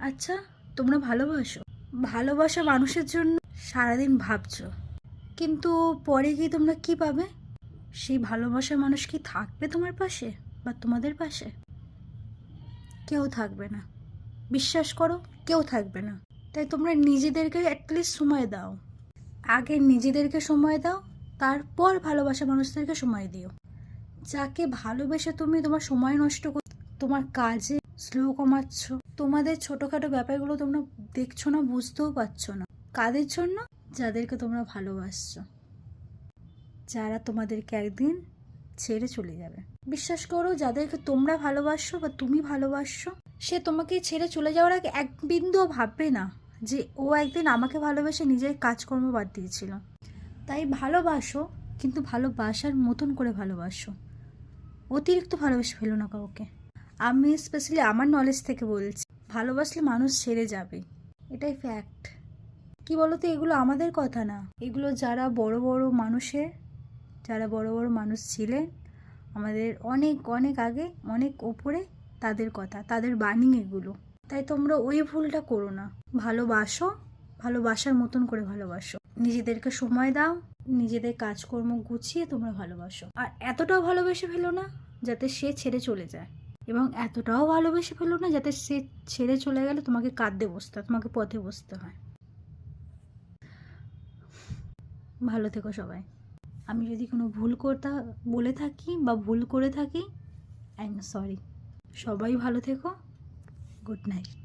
আচ্ছা, তোমরা ভালোবাসো, ভালোবাসা মানুষের জন্য সারাদিন ভাবছো, কিন্তু পরে গিয়ে তোমরা কি পাবে? সেই ভালোবাসার মানুষ কি থাকবে তোমার পাশে বা তোমাদের পাশে? কেউ থাকবে না। বিশ্বাস করো, কেউ থাকবে না। তাই তোমরা নিজেদেরকে অ্যাটলিস্ট সময় দাও। আগে নিজেদেরকে সময় দাও, তারপর ভালোবাসা মানুষদেরকে সময় দিও। যাকে ভালোবেসে তুমি তোমার সময় নষ্ট কর, তোমার কাজে স্লো কমাচ্ছ, তোমাদের ছোটোখাটো ব্যাপারগুলো তোমরা দেখছো না, বুঝতেও পারছো না। কাদের জন্য? যাদেরকে তোমরা ভালোবাসছো, যারা তোমাদেরকে একদিন ছেড়ে চলে যাবে। বিশ্বাস করো, যাদেরকে তোমরা ভালোবাসো বা তুমি ভালোবাসো, সে তোমাকে ছেড়ে চলে যাওয়ার আগে এক বিন্দুও ভাববে না যে ও একদিন আমাকে ভালোবেসে নিজের কাজকর্ম বাদ দিয়েছিল। তাই ভালোবাসো, কিন্তু ভালোবাসার মতন করে ভালোবাসো। অতিরিক্ত ভালোবেসে ফেলো না কাউকে। আমি স্পেশালি আমার নলেজ থেকে বলছি, ভালোবাসলে মানুষ ছেড়ে যাবে, এটাই ফ্যাক্ট। কি বলতো, এগুলো আমাদের কথা না, এগুলো যারা বড় বড় মানুষের, যারা বড় বড় মানুষ ছিলেন আমাদের অনেক অনেক আগে, অনেক ওপরে, তাদের কথা, তাদের বাণী এগুলো। তাই তোমরা ওই ভুলটা করো না। ভালোবাসো, ভালোবাসার মতন করে ভালোবাসো। নিজেদেরকে সময় দাও, নিজেদের কাজকর্ম গুছিয়ে তোমরা ভালোবাসো। আর এতটাও ভালোবেসে ফেলো না যাতে সে ছেড়ে চলে যায়, এবং এতটাও ভালোবেসে ফেলো না যাতে সে ছেড়ে চলে গেলে তোমাকে কাঁদতে বসতে হয়, তোমাকে পথে বসতে হয়। ভালো থেকো সবাই। আমি যদি কোনো ভুল বলে থাকি বা ভুল করে থাকি, আই এম সরি। সবাই ভালো থেকো। Good night.